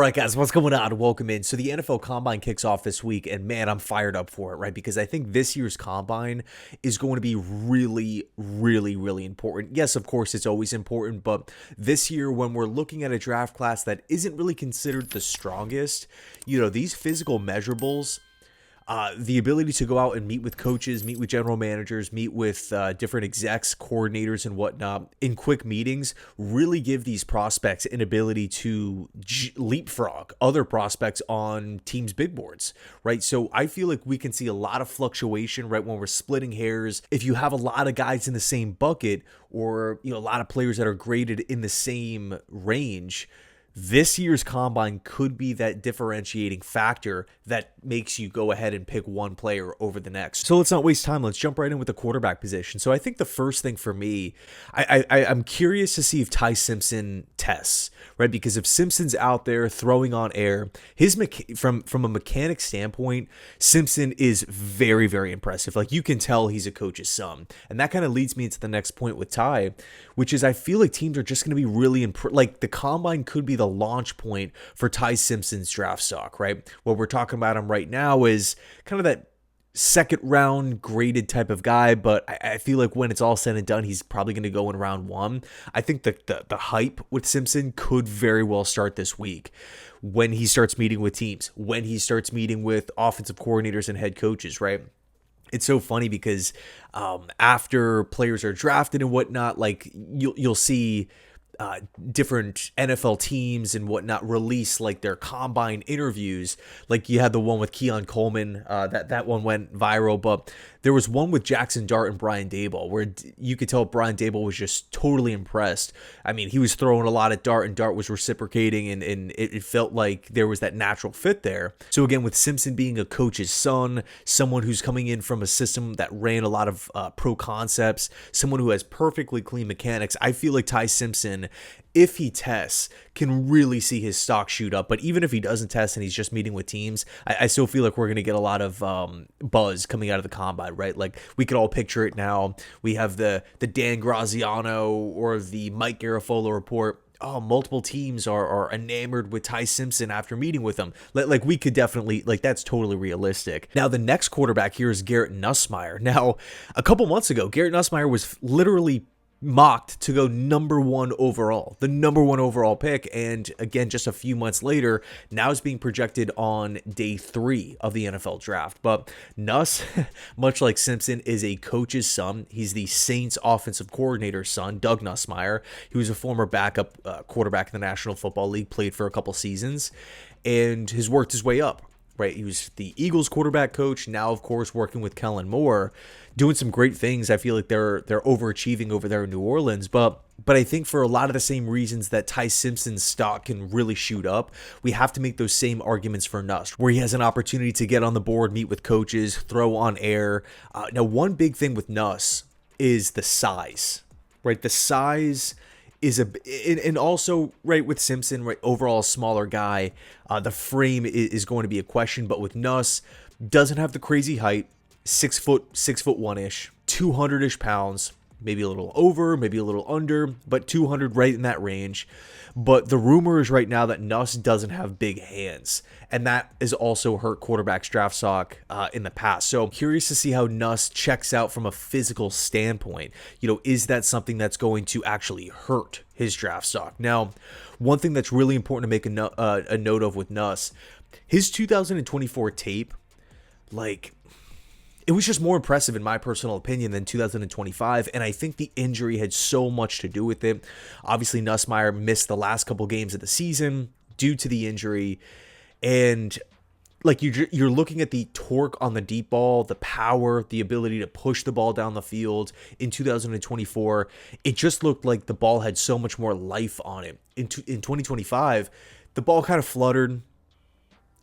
right, guys, what's going on? Welcome in. So the NFL Combine kicks off this week, and man, I'm fired up for it, right? Because I think this year's Combine is going to be really important. Yes, of course, it's always important, but this year, when we're looking at a draft class that isn't really considered the strongest, these physical measurables, the ability to go out and meet with coaches, meet with general managers, meet with different execs, coordinators, and whatnot in quick meetings really give these prospects an ability to leapfrog other prospects on teams' big boards, right? So I feel like we can see a lot of fluctuation, right, when we're splitting hairs. If you have a lot of guys in the same bucket or, a lot of players that are graded in the same range, this year's Combine could be that differentiating factor that makes you go ahead and pick one player over the next. So let's not waste time. Let's jump right in with the quarterback position. So I think the first thing for me, I'm curious to see if Ty Simpson tests, right? Because if Simpson's out there throwing on air, from a mechanic standpoint, Simpson is very impressive. Like, you can tell he's a coach's son. And that kind of leads me into the next point with Ty, which is I feel like teams are just going to be really like the Combine could be the launch point for Ty Simpson's draft stock, right? What we're talking about him right now is kind of that second round graded type of guy, but I feel like when it's all said and done, he's probably going to go in round one. I think the hype with Simpson could very well start this week when he starts meeting with teams, when he starts meeting with offensive coordinators and head coaches, right? It's so funny because after players are drafted and whatnot, like you'll see different NFL teams and whatnot release like their Combine interviews. Like you had the one with Keon Coleman, that one went viral, but there was one with Jackson Dart and Brian Daboll where you could tell Brian Daboll was just totally impressed. I mean, he was throwing a lot at Dart and Dart was reciprocating, and it felt like there was that natural fit there. So again, with Simpson being a coach's son, someone who's coming in from a system that ran a lot of pro concepts, someone who has perfectly clean mechanics, I feel like Ty Simpson, if he tests, can really see his stock shoot up. But even if he doesn't test and he's just meeting with teams, I still feel like we're going to get a lot of buzz coming out of the Combine, right? Like, we could all picture it now. We have the Dan Graziano or the Mike Garafolo report. Oh, multiple teams are enamored with Ty Simpson after meeting with him. Like, we could definitely, like, that's totally realistic. Now, the next quarterback here is Garrett Nussmeier. Now, a couple months ago, Garrett Nussmeier was literally mocked to go the number one overall pick, and again, just a few months later, now is being projected on day 3 of the NFL draft. But Nuss, much like Simpson, is a coach's son. He's the Saints offensive coordinator's son, Doug Nussmeier. He was a former backup quarterback in the National Football League, played for a couple seasons, and has worked his way up. Right, he was the Eagles quarterback coach. Now, of course, working with Keylan Moore, doing some great things. I feel like they're overachieving over there in New Orleans. But I think for a lot of the same reasons that Ty Simpson's stock can really shoot up, we have to make those same arguments for Nuss, where he has an opportunity to get on the board, meet with coaches, throw on air. Now, one big thing with Nuss is the size. Right, the size is and also, right, with Simpson, right, overall a smaller guy, the frame is going to be a question. But with Nuss, doesn't have the crazy height, 6 foot 1-ish, 200-ish pounds, maybe a little over, maybe a little under, but 200 right in that range. But the rumor is right now that Nuss doesn't have big hands, and that has also hurt quarterbacks' draft stock in the past. So I'm curious to see how Nuss checks out from a physical standpoint. Is that something that's going to actually hurt his draft stock? Now, one thing that's really important to make a note of with Nuss, his 2024 tape, like, it was just more impressive in my personal opinion than 2025, and I think the injury had so much to do with it. Obviously, Nussmeier missed the last couple games of the season due to the injury, and like you're looking at the torque on the deep ball, the power, the ability to push the ball down the field in 2024. It just looked like the ball had so much more life on it. In 2025, the ball kind of fluttered.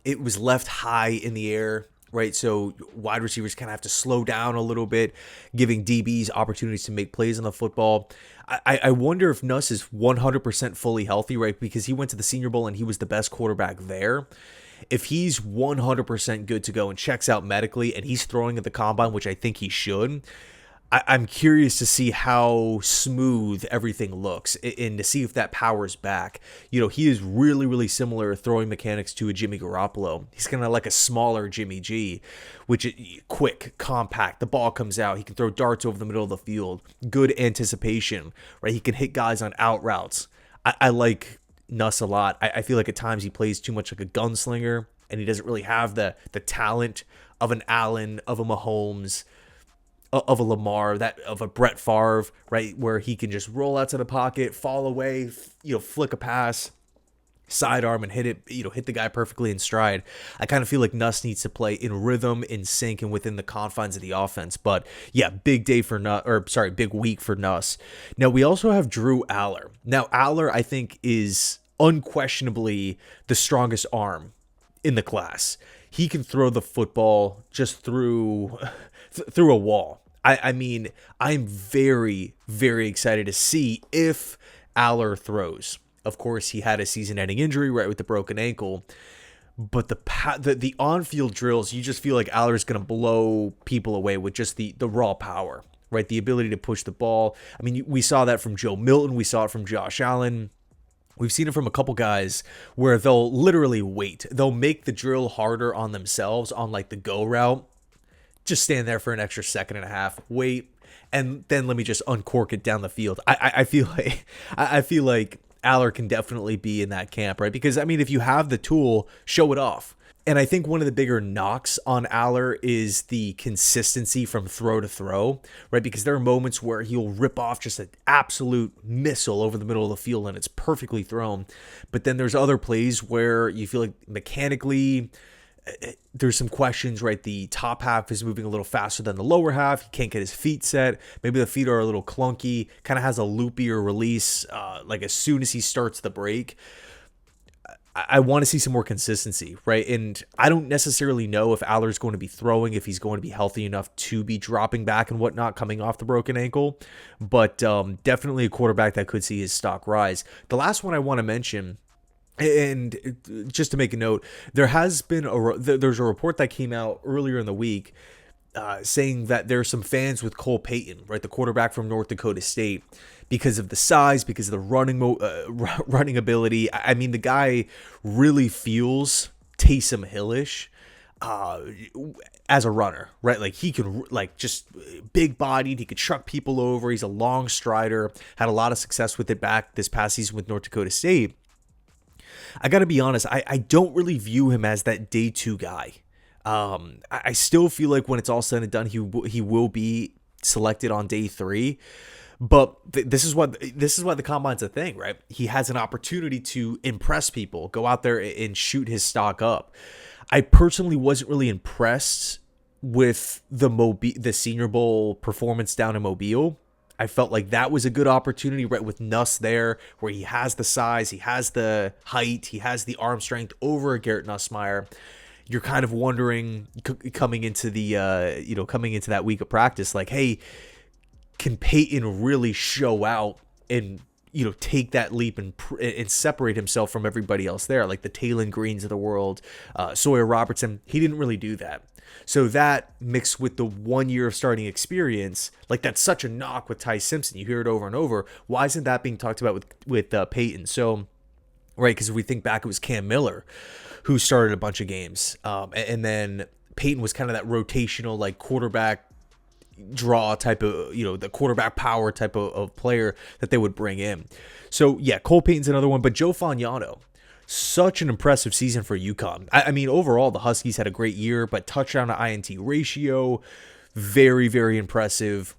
It was left high in the air. Right, so wide receivers kind of have to slow down a little bit, giving DBs opportunities to make plays on the football. I wonder if Nuss is 100% fully healthy, right, because he went to the Senior Bowl and he was the best quarterback there. If he's 100% good to go and checks out medically and he's throwing at the Combine, which I think he should, I'm curious to see how smooth everything looks and to see if that power's back. He is really, really similar throwing mechanics to a Jimmy Garoppolo. He's kind of like a smaller Jimmy G, which is quick, compact. The ball comes out. He can throw darts over the middle of the field. Good anticipation, right? He can hit guys on out routes. I like Nuss a lot. I feel like at times he plays too much like a gunslinger, and he doesn't really have the talent of an Allen, of a Mahomes, of a Lamar, of a Brett Favre, right, where he can just roll out to the pocket, fall away, flick a pass, sidearm, and hit it, hit the guy perfectly in stride. I kind of feel like Nuss needs to play in rhythm, in sync, and within the confines of the offense. But yeah, big week for Nuss. Now we also have Drew Allar. Now Allar, I think, is unquestionably the strongest arm in the class. He can throw the football just through a wall. I mean, I'm very, very excited to see if Allar throws. Of course, he had a season-ending injury, right, with the broken ankle. But the on-field drills, you just feel like Allar's going to blow people away with just the raw power, right? The ability to push the ball. I mean, we saw that from Joe Milton. We saw it from Josh Allen. We've seen it from a couple guys where they'll literally wait. They'll make the drill harder on themselves on like the go route. Just stand there for an extra second and a half, wait, and then let me just uncork it down the field. I feel like Allar can definitely be in that camp, right? Because I mean, if you have the tool, show it off. And I think one of the bigger knocks on Allar is the consistency from throw to throw, right? Because there are moments where he'll rip off just an absolute missile over the middle of the field and it's perfectly thrown. But then there's other plays where you feel like mechanically there's some questions, right? The top half is moving a little faster than the lower half. He can't get his feet set. Maybe the feet are a little clunky, kind of has a loopier release, like as soon as he starts the break. I want to see some more consistency, right? And I don't necessarily know if Allar's going to be throwing, if he's going to be healthy enough to be dropping back and whatnot coming off the broken ankle, but definitely a quarterback that could see his stock rise. The last one I want to mention, and just to make a note, there's a report that came out earlier in the week saying that there's some fans with Cole Payton, right, the quarterback from North Dakota State, because of the size, because of the running ability. I mean, the guy really feels Taysom Hill-ish as a runner, right? Like he can, like, just big bodied. He could truck people over. He's a long strider. Had a lot of success with it back this past season with North Dakota State. I got to be honest, I don't really view him as that day two guy. I still feel like when it's all said and done, he will be selected on day three. But this is why the combine's a thing, right? He has an opportunity to impress people, go out there and shoot his stock up. I personally wasn't really impressed with the Senior Bowl performance down in Mobile. I felt like that was a good opportunity, right, with Nuss there, where he has the size, he has the height, he has the arm strength over Garrett Nussmeier. You're kind of wondering coming into that week of practice, like, hey, can Payton really show out and take that leap and separate himself from everybody else there, like the Taylon Greens of the world, Sawyer Robertson? He didn't really do that. So that mixed with the 1 year of starting experience, like that's such a knock with Ty Simpson. You hear it over and over. Why isn't that being talked about with Payton? So, right, because if we think back, it was Cam Miller who started a bunch of games, and then Payton was kind of that rotational, like quarterback draw type of, the quarterback power type of player that they would bring in. So yeah, Cole Payton's another one, but Joe Fagnano, such an impressive season for UConn. I mean, overall, the Huskies had a great year, but touchdown to INT ratio, very, very impressive.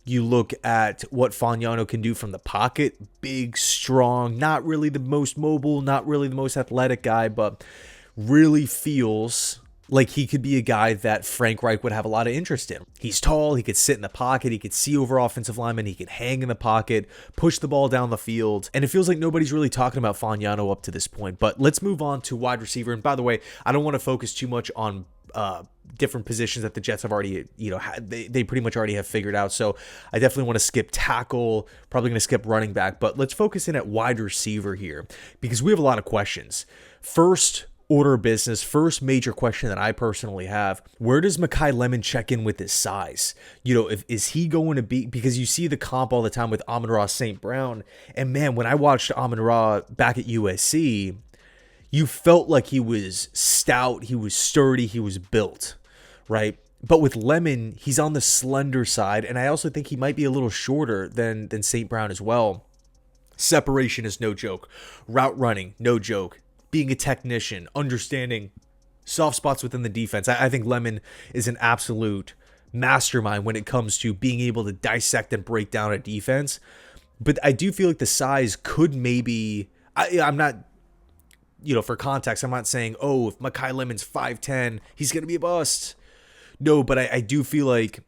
You look at what Fagnano can do from the pocket, big, strong, not really the most mobile, not really the most athletic guy, but really feels like he could be a guy that Frank Reich would have a lot of interest in. He's tall, he could sit in the pocket, he could see over offensive linemen, he could hang in the pocket, push the ball down the field, and it feels like nobody's really talking about Fagnano up to this point. But let's move on to wide receiver. And by the way, I don't want to focus too much on different positions that the Jets have already, they pretty much already have figured out. So I definitely want to skip tackle, probably going to skip running back, but let's focus in at wide receiver here because we have a lot of questions. First order of business, first major question that I personally have, where does Makai Lemon check in with his size? Is he going to be, because you see the comp all the time with Amon-Ra St. Brown, and man, when I watched Amon-Ra back at USC, you felt like he was stout, he was sturdy, he was built, right? But with Lemon, he's on the slender side, and I also think he might be a little shorter than St. Brown as well. Separation is no joke. Route running, no joke. Being a technician, understanding soft spots within the defense. I think Lemon is an absolute mastermind when it comes to being able to dissect and break down a defense. But I do feel like the size could maybe... I'm not... for context, I'm not saying, if Makai Lemon's 5'10", he's going to be a bust. No, but I do feel like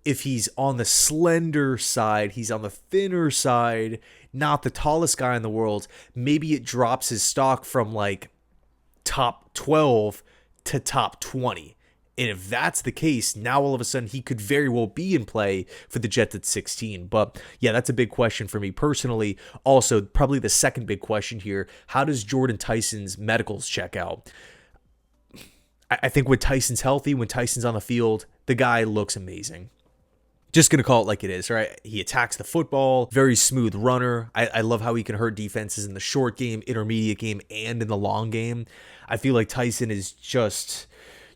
if he's on the slender side, he's on the thinner side, not the tallest guy in the world, maybe it drops his stock from like top 12 to top 20. And if that's the case, now all of a sudden he could very well be in play for the Jets at 16. But yeah, that's a big question for me personally. Also, probably the second big question here, how does Jordyn Tyson's medicals check out? I think when Tyson's healthy, when Tyson's on the field, the guy looks amazing. Just going to call it like it is, right? He attacks the football, very smooth runner. I love how he can hurt defenses in the short game, intermediate game, and in the long game. I feel like Tyson is just...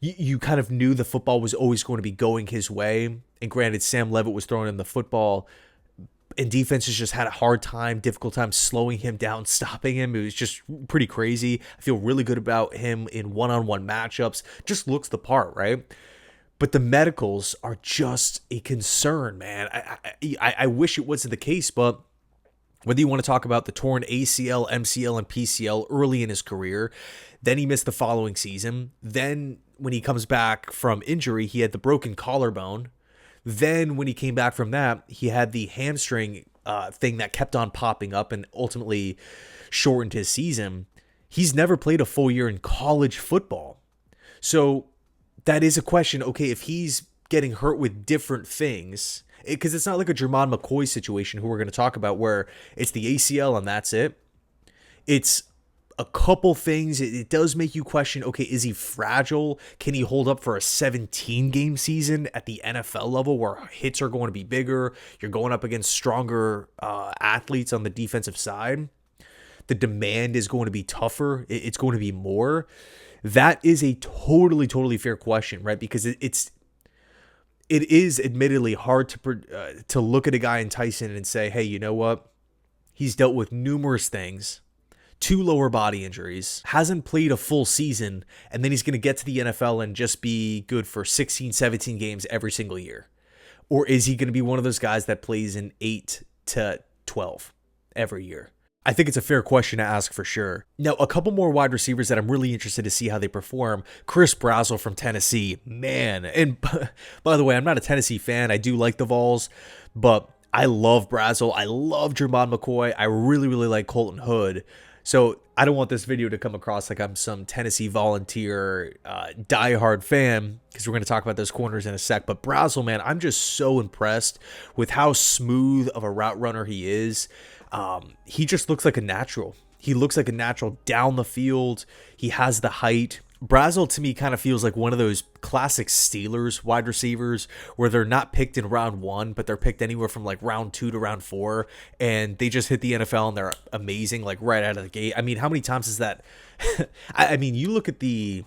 You kind of knew the football was always going to be going his way. And granted, Sam Levitt was throwing him the football, and defenses just had a difficult time slowing him down, stopping him. It was just pretty crazy. I feel really good about him in one-on-one matchups. Just looks the part, right? But the medicals are just a concern, man. I wish it wasn't the case, but whether you want to talk about the torn ACL, MCL, and PCL early in his career, then he missed the following season. Then when he comes back from injury, he had the broken collarbone. Then when he came back from that, he had the hamstring thing that kept on popping up and ultimately shortened his season. He's never played a full year in college football. So that is a question. Okay, if he's getting hurt with different things, because it's not like a Jermod McCoy situation who we're going to talk about where it's the ACL and that's it. It's a couple things. It does make you question, okay, is he fragile? Can he hold up for a 17-game season at the NFL level where hits are going to be bigger? You're going up against stronger athletes on the defensive side. The demand is going to be tougher. It's going to be more. That is a totally fair question, right? Because it is admittedly hard to look at a guy in Tyson and say, hey, you know what? He's dealt with numerous things, 2 lower body injuries, hasn't played a full season, and then he's going to get to the NFL and just be good for 16, 17 games every single year. Or is he going to be one of those guys that plays in 8 to 12 every year? I think it's a fair question to ask for sure. Now, a couple more wide receivers that I'm really interested to see how they perform. Chris Brazzell from Tennessee, man. And by the way, I'm not a Tennessee fan. I do like the Vols, but I love Brazzell. I love Jermod McCoy. I really like Colton Hood. So I don't want this video to come across like I'm some Tennessee Volunteer diehard fan, because we're going to talk about those corners in a sec. But Brazzell, man, I'm just so impressed with how smooth of a route runner he is. He just looks like a natural. He looks like a natural down the field. He has the height. Brazzell to me kind of feels like one of those classic Steelers wide receivers where they're not picked in round 1, but they're picked anywhere from like round 2 to round 4, and they just hit the NFL and they're amazing, like right out of the gate. I mean, how many times is that? I mean, you look at the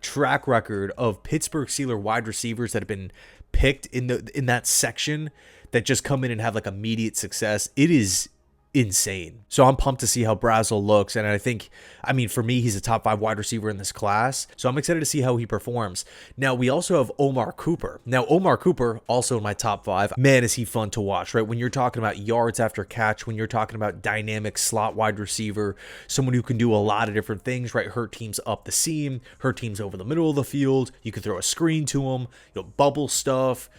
track record of Pittsburgh Steelers wide receivers that have been picked in that section that just come in and have like immediate success. It is insane. So I'm pumped to see how Brazzell looks, and I think, I mean, for me, he's a top 5 wide receiver in this class, so I'm excited to see how he performs. Now, we also have Omar Cooper. Now, Omar Cooper, also in my top 5. Man, is he fun to watch, right? When you're talking about yards after catch, when you're talking about dynamic slot wide receiver, someone who can do a lot of different things, right? Hurt teams up the seam, hurt teams over the middle of the field. You can throw a screen to him, bubble stuff,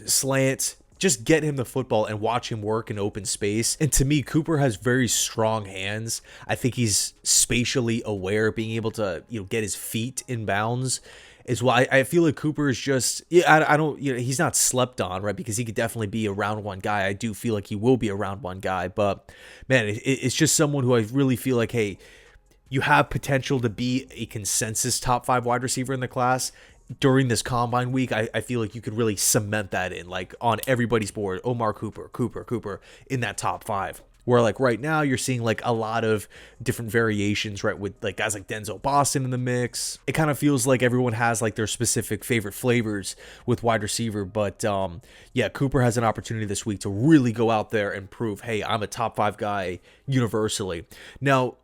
slants. Just get him the football and watch him work in open space. And to me, Cooper has very strong hands. I think he's spatially aware, being able to get his feet in bounds is why I feel like Cooper is just, I don't, he's not slept on, right? Because he could definitely be a round 1 guy. I do feel like he will be a round 1 guy, but man, it's just someone who I really feel like, hey, you have potential to be a consensus top 5 wide receiver in the class during this combine week. I feel like you could really cement that in, like, on everybody's board. Omar Cooper in that top 5. Where, like, right now you're seeing, like, a lot of different variations, right, with, like, guys like Denzel Boston in the mix. It kind of feels like everyone has, like, their specific favorite flavors with wide receiver. But yeah, Cooper has an opportunity this week to really go out there and prove, hey, I'm a top 5 guy universally. Now,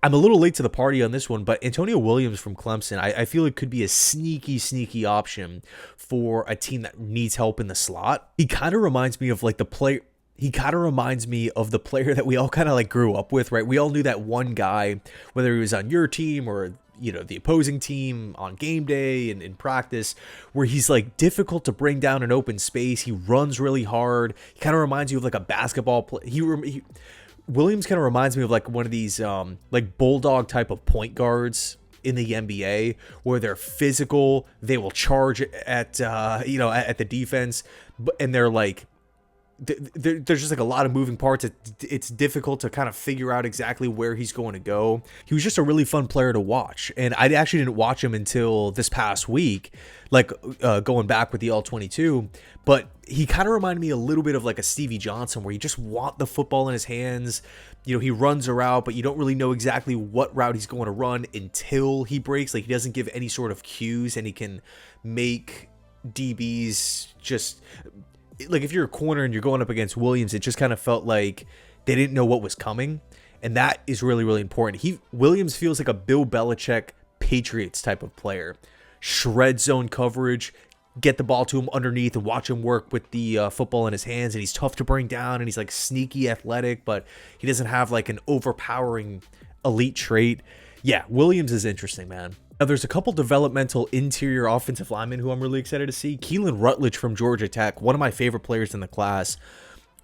I'm a little late to the party on this one, but Antonio Williams from Clemson, I feel it could be a sneaky option for a team that needs help in the slot. He kind of reminds me of, like, the player. He kind of reminds me of the player that we all kind of, like, grew up with, right? We all knew that one guy, whether he was on your team or, you know, the opposing team on game day and in practice, where he's, like, difficult to bring down in open space. He runs really hard. He kind of reminds you of, like, a basketball player. Williams kind of reminds me of, like, one of these like bulldog type of point guards in the NBA, where they're physical, they will charge at at the defense, and they're like, there's just, like, a lot of moving parts. It's difficult to kind of figure out exactly where he's going to go. He was just a really fun player to watch, and I actually didn't watch him until this past week, like, going back with the All-22, but he kind of reminded me a little bit of, like, a Stevie Johnson, where you just want the football in his hands. You know, he runs a route, but you don't really know exactly what route he's going to run until he breaks. Like, he doesn't give any sort of cues, and he can make DBs just... Like, if you're a corner and you're going up against Williams, it just kind of felt like they didn't know what was coming. And that is really important. Williams feels like a Bill Belichick Patriots type of player. Shred zone coverage, get the ball to him underneath and watch him work with the football in his hands. And he's tough to bring down, and he's, like, sneaky athletic, but he doesn't have, like, an overpowering elite trait. Yeah, Williams is interesting, man. Now, there's a couple developmental interior offensive linemen who I'm really excited to see. Keylan Rutledge from Georgia Tech, one of my favorite players in the class.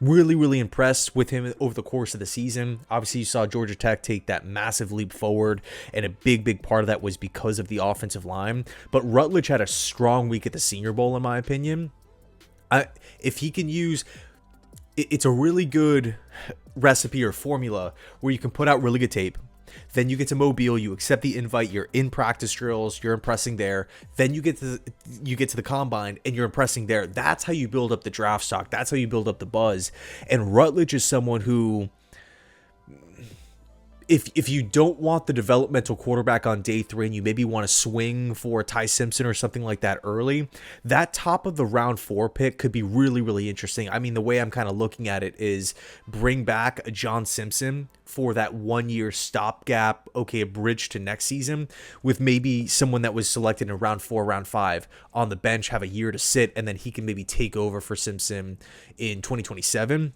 Really impressed with him over the course of the season. Obviously, you saw Georgia Tech take that massive leap forward, and a big part of that was because of the offensive line. But Rutledge had a strong week at the Senior Bowl, in my opinion. If he can use... It's a really good recipe or formula where you can put out really good tape. Then you get to Mobile, you accept the invite, you're in practice drills, you're impressing there. Then you get to the combine and you're impressing there. That's how you build up the draft stock. That's how you build up the buzz. And Rutledge is someone who, if you don't want the developmental quarterback on day 3 and you maybe want to swing for Ty Simpson or something like that early, that top of the round 4 pick could be really interesting. I mean, the way I'm kind of looking at it is bring back a John Simpson for that 1-year stopgap, a bridge to next season, with maybe someone that was selected in round 4, round 5 on the bench, have a year to sit, and then he can maybe take over for Simpson in 2027.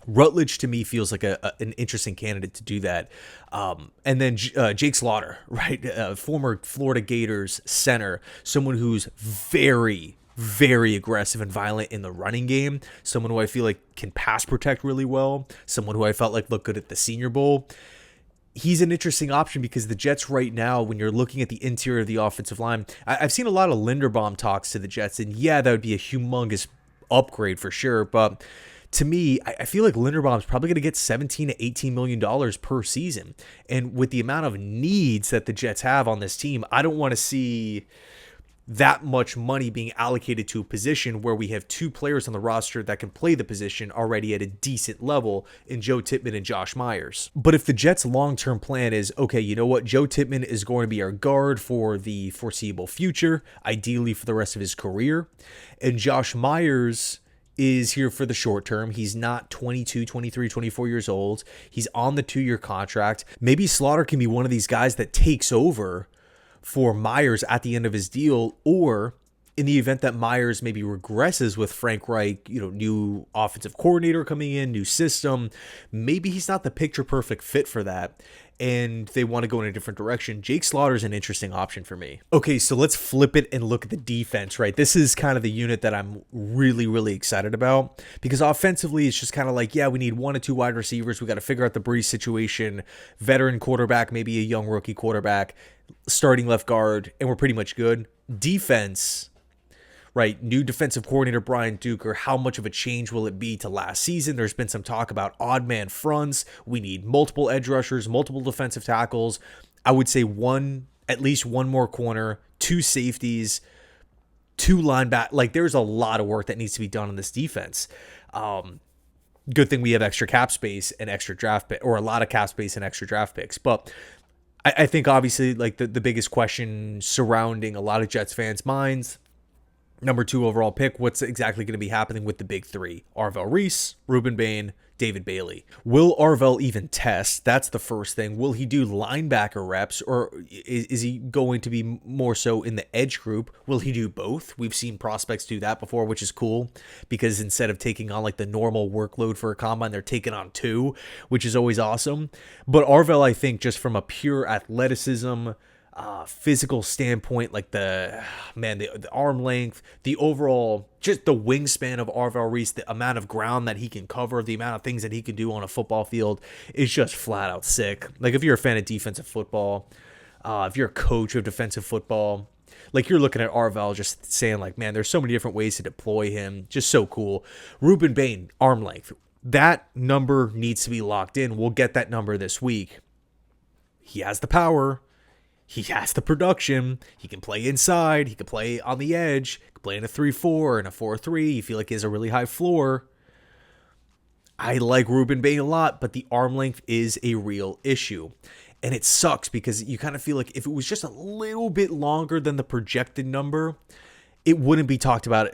Rutledge, to me, feels like an interesting candidate to do that. And then Jake Slaughter, right? Former Florida Gators center, someone who's very aggressive and violent in the running game, someone who I feel like can pass protect really well, someone who I felt like looked good at the Senior Bowl. He's an interesting option because the Jets right now, when you're looking at the interior of the offensive line, I've seen a lot of Linderbaum talks to the Jets, and yeah, that would be a humongous upgrade for sure, but to me, I feel like Linderbaum's probably going to get $17 to $18 million per season. And with the amount of needs that the Jets have on this team, I don't want to see that much money being allocated to a position where we have 2 players on the roster that can play the position already at a decent level in Joe Tippmann and Josh Myers. But if the Jets' long-term plan is, okay, you know what, Joe Tippmann is going to be our guard for the foreseeable future, ideally for the rest of his career, and Josh Myers is here for the short term. He's not 22, 23, 24 years old. He's on the 2-year contract. Maybe Slaughter can be one of these guys that takes over for Myers at the end of his deal, or in the event that Myers maybe regresses with Frank Reich, new offensive coordinator coming in, new system, maybe he's not the picture perfect fit for that, and they want to go in a different direction. Jake Slaughter is an interesting option for me. Okay, so let's flip it and look at the defense, right? This is kind of the unit that I'm really excited about, because offensively, it's just kind of like, yeah, we need 1 or 2 wide receivers. We got to figure out the Breeze situation, veteran quarterback, maybe a young rookie quarterback, starting left guard, and we're pretty much good. Defense, right? New defensive coordinator Brian Duker. How much of a change will it be to last season? There's been some talk about odd man fronts. We need multiple edge rushers, multiple defensive tackles. I would say at least one more corner, 2 safeties, 2 linebackers. Like, there's a lot of work that needs to be done on this defense. Good thing we have extra cap space and extra draft pick, or a lot of cap space and extra draft picks. But I think obviously like the biggest question surrounding a lot of Jets fans' minds, number 2 overall pick, what's exactly going to be happening with the big 3? Arvell Reese, Rueben Bain, David Bailey. Will Arvell even test? That's the first thing. Will he do linebacker reps, or is he going to be more so in the edge group? Will he do both? We've seen prospects do that before, which is cool, because instead of taking on like the normal workload for a combine, they're taking on 2, which is always awesome. But Arvell, I think, just from a pure athleticism, physical standpoint, like the arm length, the overall, just the wingspan of Arvell Reese, the amount of ground that he can cover, the amount of things that he can do on a football field is just flat out sick. Like, if you're a fan of defensive football, if you're a coach of defensive football, like, you're looking at Arvell just saying like, man, there's so many different ways to deploy him. Just so cool. Rueben Bain, arm length. That number needs to be locked in. We'll get that number this week. He has the power. He has the production. He can play inside. He can play on the edge. He can play in a 3-4 and a 4-3. You feel like he has a really high floor. I like Rueben Bain a lot, but the arm length is a real issue. And it sucks because you kind of feel like if it was just a little bit longer than the projected number, it wouldn't be talked about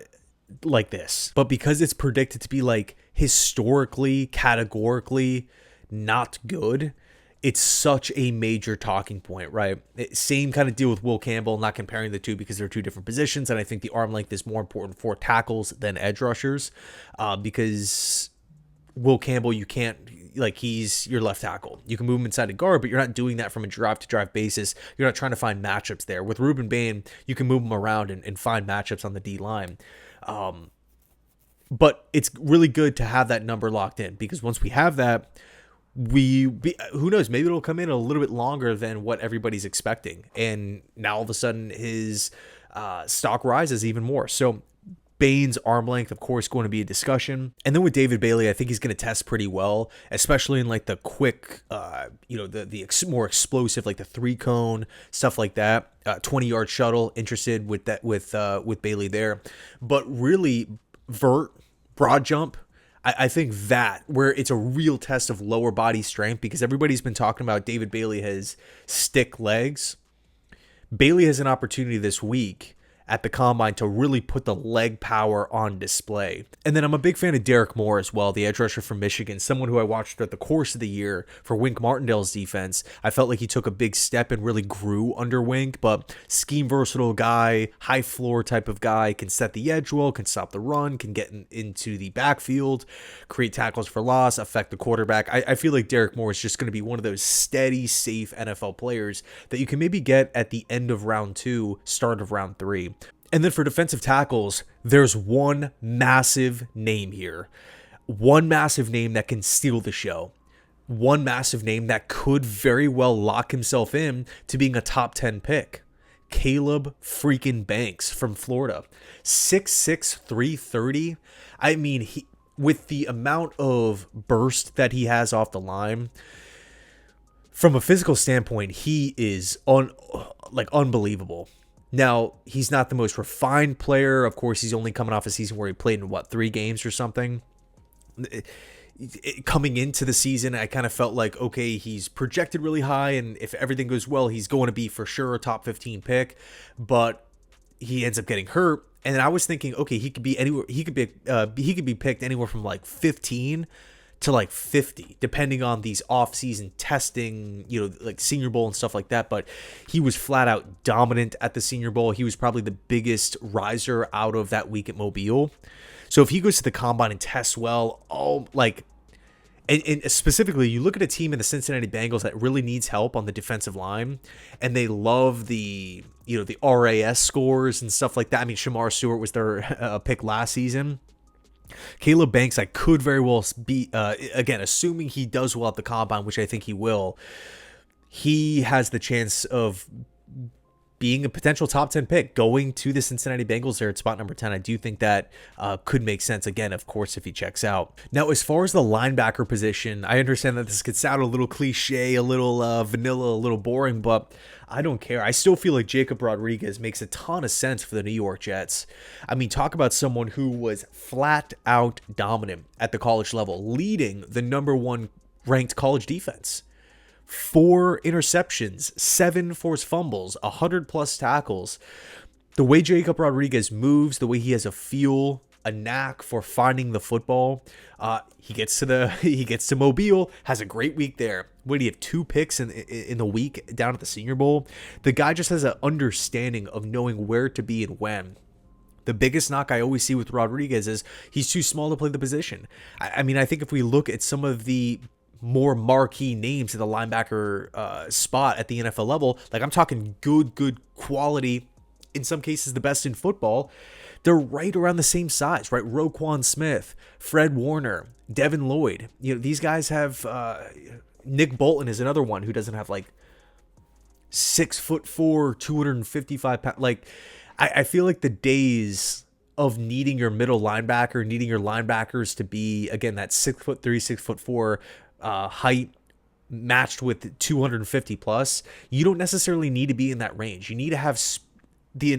like this. But because it's predicted to be like historically, categorically not good, it's such a major talking point, right? Same kind of deal with Will Campbell, not comparing the two because they're 2 different positions. And I think the arm length is more important for tackles than edge rushers, because Will Campbell, you can't, like, he's your left tackle. You can move him inside a guard, but you're not doing that from a drive-to-drive basis. You're not trying to find matchups there. With Rueben Bain, you can move him around and find matchups on the D-line. But it's really good to have that number locked in, because once we have that, who knows, maybe it'll come in a little bit longer than what everybody's expecting, and now all of a sudden his stock rises even more. So Bain's arm length, of course, going to be a discussion. And then with David Bailey, I think he's going to test pretty well, especially in like the quick, the more explosive, like the 3-cone, stuff like that. 20-yard shuttle, interested with that, with Bailey there. But really, broad jump, I think that where it's a real test of lower body strength, because everybody's been talking about David Bailey has stick legs. Bailey has an opportunity this week at the combine to really put the leg power on display. And then I'm a big fan of Derrick Moore as well, the edge rusher from Michigan, someone who I watched throughout the course of the year for Wink Martindale's defense. I felt like he took a big step and really grew under Wink, but scheme versatile guy, high floor type of guy, can set the edge well, can stop the run, can get into the backfield, create tackles for loss, affect the quarterback. I feel like Derrick Moore is just going to be one of those steady, safe NFL players that you can maybe get at the end of round 2, start of round 3. And then for defensive tackles, there's one massive name here. One massive name that can steal the show. One massive name that could very well lock himself in to being a top 10 pick. Caleb freaking Banks from Florida. 6'6", 330. I mean, with the amount of burst that he has off the line, from a physical standpoint, he is unbelievable. Now, he's not the most refined player. Of course, he's only coming off a season where he played in, 3 games or something. Coming into the season, I kind of felt like, okay, he's projected really high, and if everything goes well, he's going to be for sure a top 15 pick. But he ends up getting hurt, and then I was thinking, okay, he could be anywhere. He could be picked anywhere from 15 to 50, depending on these off-season testing, like Senior Bowl and stuff like that. But he was flat out dominant at the Senior Bowl. He was probably the biggest riser out of that week at Mobile. So if he goes to the combine and tests well, and specifically, you look at a team in the Cincinnati Bengals that really needs help on the defensive line, and they love the RAS scores and stuff like that. I mean, Shamar Stewart was their pick last season. Caleb Banks, I could very well be, again, assuming he does well at the combine, which I think he will, he has the chance of being a potential top 10 pick, going to the Cincinnati Bengals there at spot number 10. I do think that could make sense, again, of course, if he checks out. Now, as far as the linebacker position, I understand that this could sound a little cliche, a little vanilla, a little boring, but I don't care. I still feel like Jacob Rodriguez makes a ton of sense for the New York Jets. I mean, talk about someone who was flat out dominant at the college level, leading the number 1 ranked college defense. 4 interceptions, 7 forced fumbles, 100+ tackles. The way Jacob Rodriguez moves, the way he has a knack for finding the football. He gets to Mobile, has a great week there. What did he have? 2 picks in the week down at the Senior Bowl. The guy just has an understanding of knowing where to be and when. The biggest knock I always see with Rodriguez is he's too small to play the position. I mean, I think if we look at some of the more marquee names at the linebacker spot at the NFL level, like I'm talking good quality, in some cases the best in football, they're right around the same size, right? Roquan Smith, Fred Warner, Devin Lloyd. You know, these guys have Nick Bolton is another one who doesn't have like 6'4", 255 pounds. Like, I feel like the days of needing your middle linebacker, needing your linebackers to be, again, that 6'3", 6'4" height matched with 250 plus, you don't necessarily need to be in that range. You need to have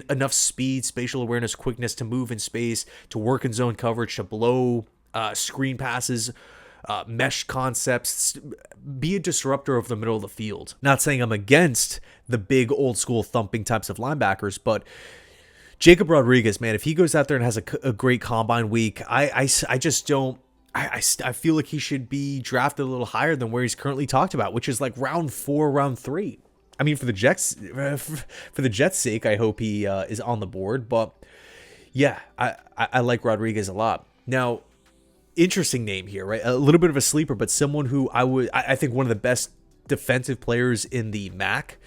enough speed, spatial awareness, quickness to move in space, to work in zone coverage, to blow screen passes, mesh concepts, be a disruptor of the middle of the field. Not saying I'm against the big old school thumping types of linebackers, but Jacob Rodriguez, man, if he goes out there and has a great combine week, I just don't. I feel like he should be drafted a little higher than where he's currently talked about, which is like round 4, round 3. I mean, for the Jets' sake, I hope he is on the board. But yeah, I like Rodriguez a lot. Now, interesting name here, right? A little bit of a sleeper, but someone who I think one of the best defensive players in the MAC.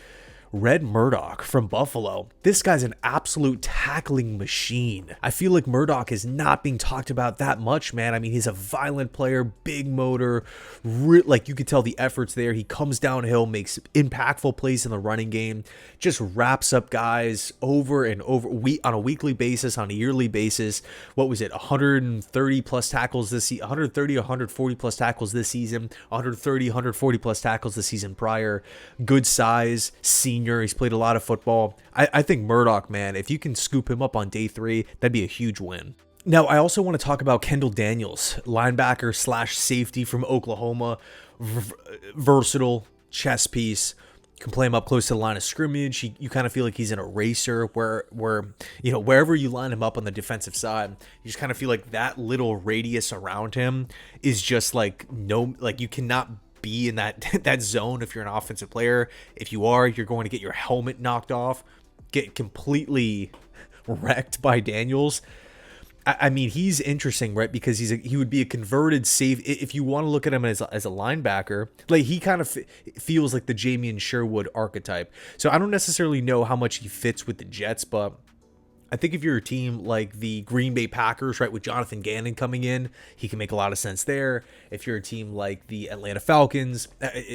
Red Murdock from Buffalo. This guy's an absolute tackling machine. I feel like Murdock is not being talked about that much, man. I mean, he's a violent player, big motor, like you could tell the effort's there. He comes downhill, makes impactful plays in the running game, just wraps up guys over and over on a weekly basis, on a yearly basis. What was it? 130 plus tackles this season, 130, 140 plus tackles this season, 130, 140 plus tackles the season prior. Good size, senior. He's played a lot of football. I think Murdock, man, if you can scoop him up on day 3, that'd be a huge win. Now, I also want to talk about Kendall Daniels, linebacker / safety from Oklahoma. Versatile chess piece. Can play him up close to the line of scrimmage. You kind of feel like he's an eraser where you know, wherever you line him up on the defensive side, you just kind of feel like that little radius around him is just like you cannot be in that zone if you're an offensive player. If you are, you're going to get your helmet knocked off, get completely wrecked by Daniels. I mean, he's interesting, right? Because he would be a converted safe. If you want to look at him as a linebacker, like he kind of feels like the Jamian Sherwood archetype. So I don't necessarily know how much he fits with the Jets, but I think if you're a team like the Green Bay Packers, right, with Jonathan Gannon coming in, he can make a lot of sense there. If you're a team like the Atlanta Falcons,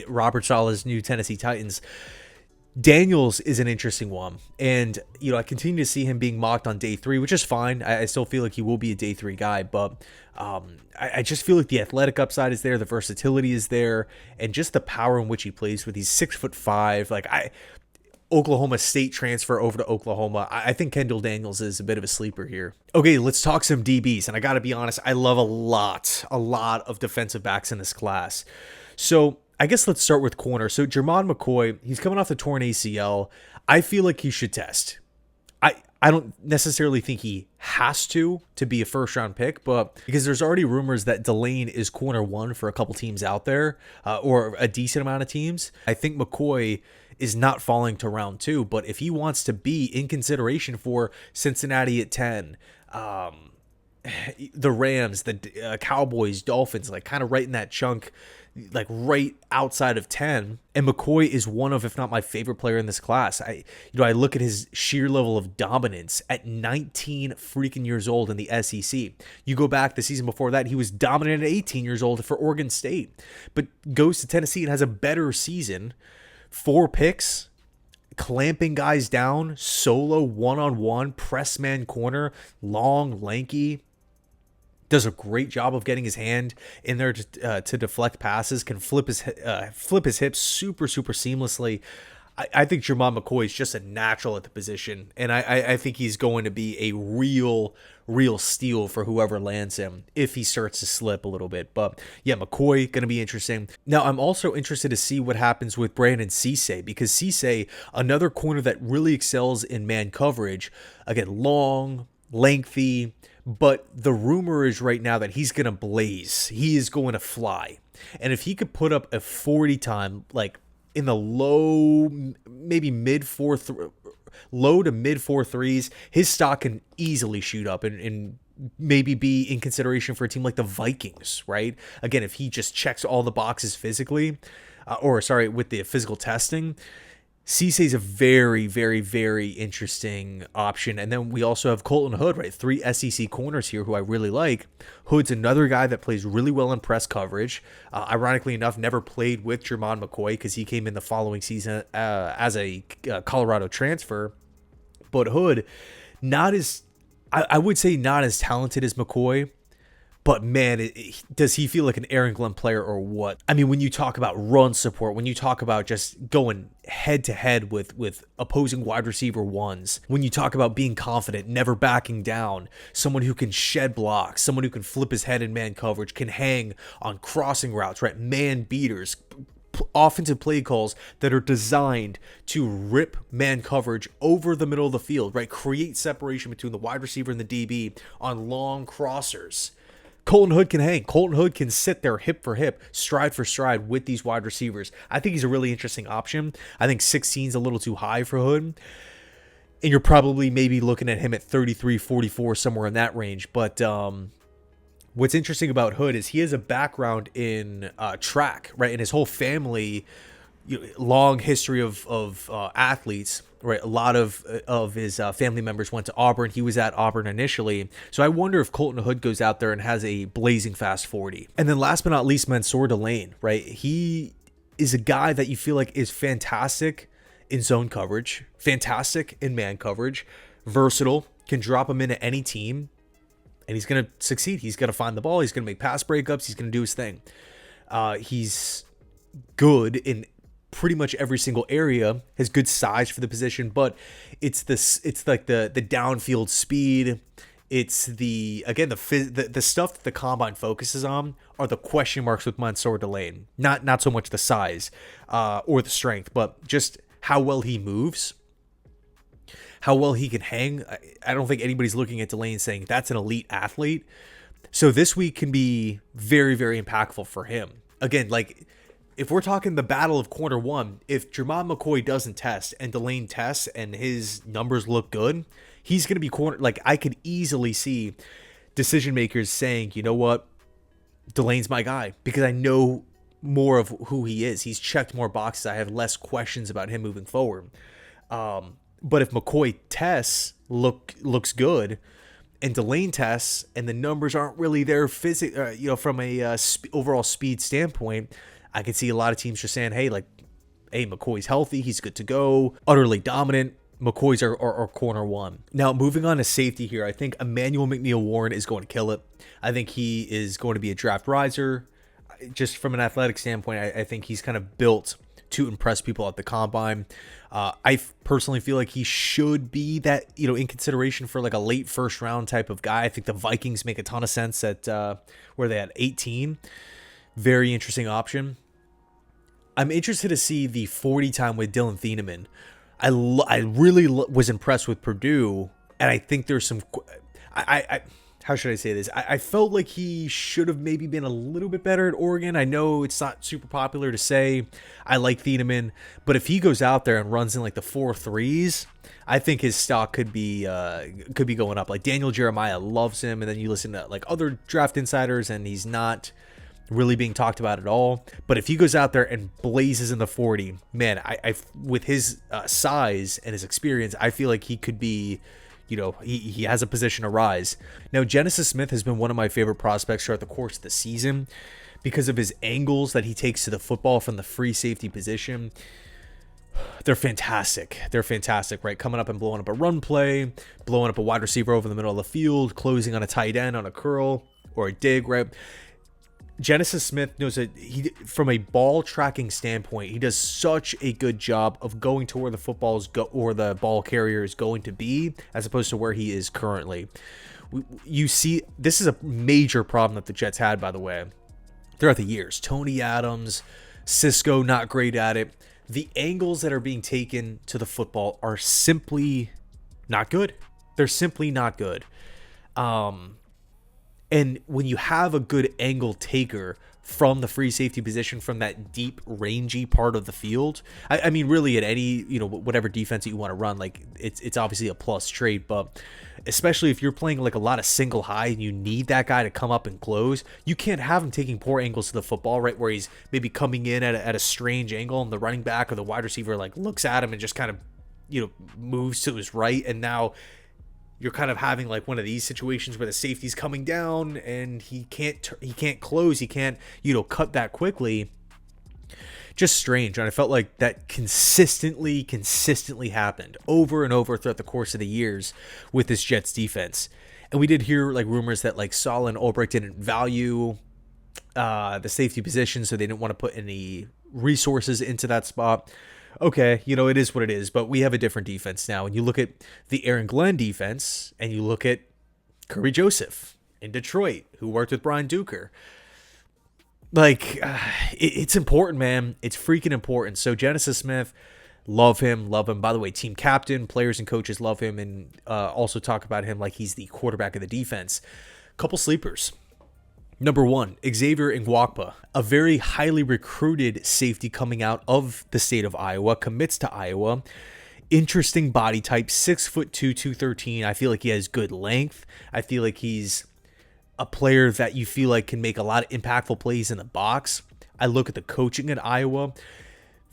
Robert Saleh's new Tennessee Titans, Daniels is an interesting one. And, you know, I continue to see him being mocked on day 3, which is fine. I still feel like he will be a day 3 guy, but I just feel like the athletic upside is there, the versatility is there, and just the power in which he plays with. He's 6'5". Like Oklahoma State transfer over to Oklahoma. I think Kendall Daniels is a bit of a sleeper here. Okay, let's talk some DBs. And I got to be honest, I love a lot of defensive backs in this class. So I guess let's start with corner. So Jermod McCoy, he's coming off the torn ACL. I feel like he should test. I don't necessarily think he has to be a first round pick, but because there's already rumors that Delane is corner 1 for a couple teams out there, or a decent amount of teams. I think McCoy is not falling to round 2, but if he wants to be in consideration for Cincinnati at 10, the Rams, the Cowboys, Dolphins, like kind of right in that chunk, like right outside of 10. And McCoy is one of, if not my favorite player in this class. I look at his sheer level of dominance at 19 freaking years old in the SEC. You go back the season before that, he was dominant at 18 years old for Oregon State, but goes to Tennessee and has a better season. 4 picks, clamping guys down, solo, one-on-one, press man corner, long, lanky. Does a great job of getting his hand in there to deflect passes, can flip his hips super seamlessly. I think Jermod McCoy is just a natural at the position, and I think he's going to be a real steal for whoever lands him if he starts to slip a little bit. But yeah, McCoy going to be interesting. Now, I'm also interested to see what happens with Brandon Cisse, because Cisse, another corner that really excels in man coverage, again, long, lengthy, but the rumor is right now that he's going to blaze. He is going to fly. And if he could put up a 40 time, like in the low, maybe low to mid 4.3s, his stock can easily shoot up and maybe be in consideration for a team like the Vikings, right? Again, if he just checks all the boxes physically, with the physical testing, Cisse is a very interesting option. And then we also have Colton Hood, right? 3 SEC corners here who I really like. Hood's another guy that plays really well in press coverage. Ironically enough, never played with Jermod McCoy because he came in the following season as a Colorado transfer. But Hood, I would say not as talented as McCoy. But man, does he feel like an Aaron Glenn player or what? I mean, when you talk about run support, when you talk about just going head to head with opposing wide receiver ones, when you talk about being confident, never backing down, someone who can shed blocks, someone who can flip his head in man coverage, can hang on crossing routes, right? Man beaters, offensive play calls that are designed to rip man coverage over the middle of the field, right? Create separation between the wide receiver and the DB on long crossers. Colton Hood can hang. Colton Hood can sit there hip for hip, stride for stride with these wide receivers. I think he's a really interesting option. I think 16 is a little too high for Hood. And you're probably maybe looking at him at 33, 44, somewhere in that range. But what's interesting about Hood is he has a background in track, right? And his whole family, long history of athletes, right? A lot of his family members went to Auburn. He was at Auburn initially. So I wonder if Colton Hood goes out there and has a blazing fast 40. And then last but not least, Mansoor Delane, right? He is a guy that you feel like is fantastic in zone coverage, fantastic in man coverage, versatile, can drop him into any team, and he's going to succeed. He's going to find the ball. He's going to make pass breakups. He's going to do his thing. He's good in pretty much every single area, has good size for the position, but it's like the downfield speed. It's the stuff that the combine focuses on are the question marks with Mansoor Delane. Not so much the size or the strength, but just how well he moves, how well he can hang. I don't think anybody's looking at Delane saying that's an elite athlete. So this week can be very, very impactful for him. Again, like, if we're talking the battle of corner one, if Jermod McCoy doesn't test and Delane tests and his numbers look good, he's going to be corner. Like, I could easily see decision makers saying, you know what, Delane's my guy because I know more of who he is. He's checked more boxes. I have less questions about him moving forward. But if McCoy tests looks good and Delane tests and the numbers aren't really there from a overall speed standpoint, I could see a lot of teams just saying, hey, McCoy's healthy. He's good to go. Utterly dominant. McCoy's our corner one. Now, moving on to safety here, I think Emmanuel McNeil-Warren is going to kill it. I think he is going to be a draft riser. Just from an athletic standpoint, I think he's kind of built to impress people at the combine. I personally feel like he should be that, in consideration for like a late first round type of guy. I think the Vikings make a ton of sense at where they at 18. Very interesting option. I'm interested to see the 40 time with Dillon Thineman. I really was impressed with Purdue, and I think there's some. How should I say this? I felt like he should have maybe been a little bit better at Oregon. I know it's not super popular to say I like Thineman, but if he goes out there and runs in like the 4.3s, I think his stock could be going up. Like Daniel Jeremiah loves him, and then you listen to like other draft insiders, and he's not really being talked about at all. But if he goes out there and blazes in the 40, man, I with his size and his experience, I feel like he could be, he has a position to rise. Now, Genesis Smith has been one of my favorite prospects throughout the course of the season because of his angles that he takes to the football from the free safety position. they're fantastic. They're fantastic, right? Coming up and blowing up a run play, blowing up a wide receiver over the middle of the field, closing on a tight end on a curl or a dig, right? Genesis Smith knows that from a ball tracking standpoint, he does such a good job of going to where the football's or the ball carrier is going to be, as opposed to where he is currently. You see, this is a major problem that the Jets had, by the way, throughout the years. Tony Adams, Cisco, not great at it. The angles that are being taken to the football are simply not good. They're simply not good. And when you have a good angle taker from the free safety position, from that deep, rangy part of the field, I mean, really at any, whatever defense that you want to run, like it's obviously a plus trait, but especially if you're playing like a lot of single high and you need that guy to come up and close, you can't have him taking poor angles to the football, right? Where he's maybe coming in at a strange angle and the running back or the wide receiver like looks at him and just kind of, moves to his right. And now you're kind of having like one of these situations where the safety's coming down and he can't close. He can't, cut that quickly. Just strange. And I felt like that consistently happened over and over throughout the course of the years with this Jets defense. And we did hear like rumors that like Saleh and Ulbrich didn't value the safety position, so they didn't want to put any resources into that spot. Okay, it is what it is, but we have a different defense now. And you look at the Aaron Glenn defense, and you look at Kirby Joseph in Detroit, who worked with Brian Duker. Like, it's important, man. It's freaking important. So Genesis Smith, love him. By the way, team captain, players and coaches love him, and also talk about him like he's the quarterback of the defense. Couple sleepers. Number one, Xavier Nwankpa, a very highly recruited safety coming out of the state of Iowa, commits to Iowa. Interesting body type, 6'2", 213. I feel like he has good length. I feel like he's a player that you feel like can make a lot of impactful plays in the box. I look at the coaching at Iowa.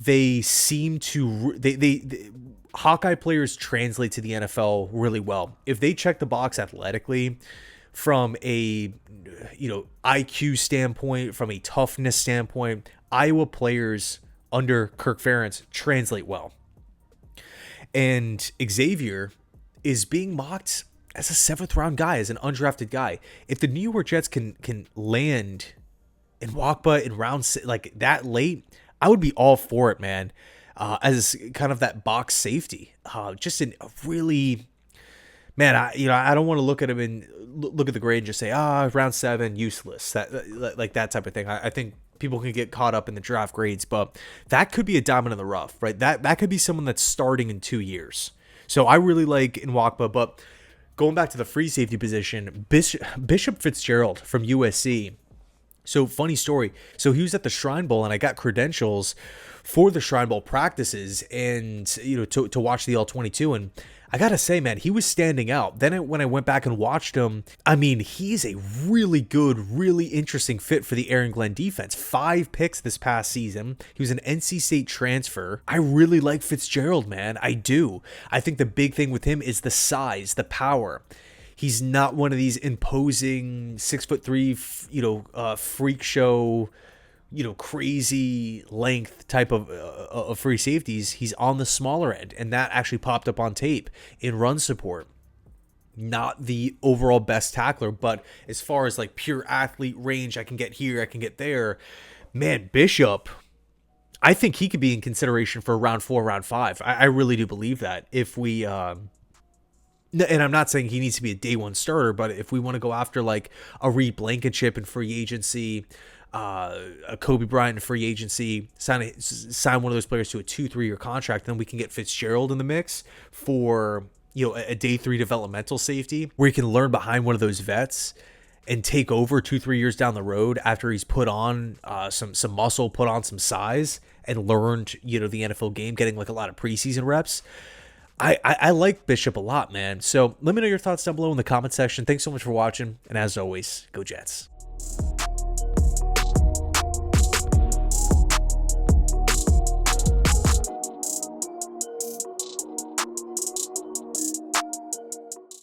They seem to Hawkeye players translate to the NFL really well. If they check the box athletically, from a IQ standpoint, from a toughness standpoint, Iowa players under Kirk Ferentz translate well. And Xavier is being mocked as a 7th round guy, as an undrafted guy. If the New York Jets can land Nwankpa in round like that late, I would be all for it, man. As kind of that box safety, just a really. Man, I don't want to look at him and look at the grade and just say, round 7, useless. That type of thing. I think people can get caught up in the draft grades, but that could be a diamond in the rough, right? That could be someone that's starting in 2 years. So I really like Nwankpa, but going back to the free safety position, Bishop Fitzgerald from USC. So funny story. So he was at the Shrine Bowl, and I got credentials for the Shrine Bowl practices, and to watch the All-22, and I gotta say, man, he was standing out. Then when I went back and watched him, I mean, he's a really good, really interesting fit for the Aaron Glenn defense. 5 picks this past season. He was an NC State transfer. I really like Fitzgerald, man. I do. I think the big thing with him is the size, the power. He's not one of these imposing 6'3", freak show, crazy length type of free safeties. He's on the smaller end, and that actually popped up on tape in run support. Not the overall best tackler, but as far as like pure athlete range, I can get here, I can get there. Man, Bishop, I think he could be in consideration for round 4, round 5. I really do believe that. If we, and I'm not saying he needs to be a day one starter, but if we want to go after like a Reed Blankenship in free agency, a Kobe Bryant in free agency, sign one of those players to a 2-3 year contract, then we can get Fitzgerald in the mix for a day 3 developmental safety where he can learn behind one of those vets and take over 2-3 years down the road after he's put on some muscle, put on some size, and learned the NFL game, getting like a lot of preseason reps. I like Bishop a lot, man. So let me know your thoughts down below in the comment section. Thanks so much for watching, and as always, go Jets.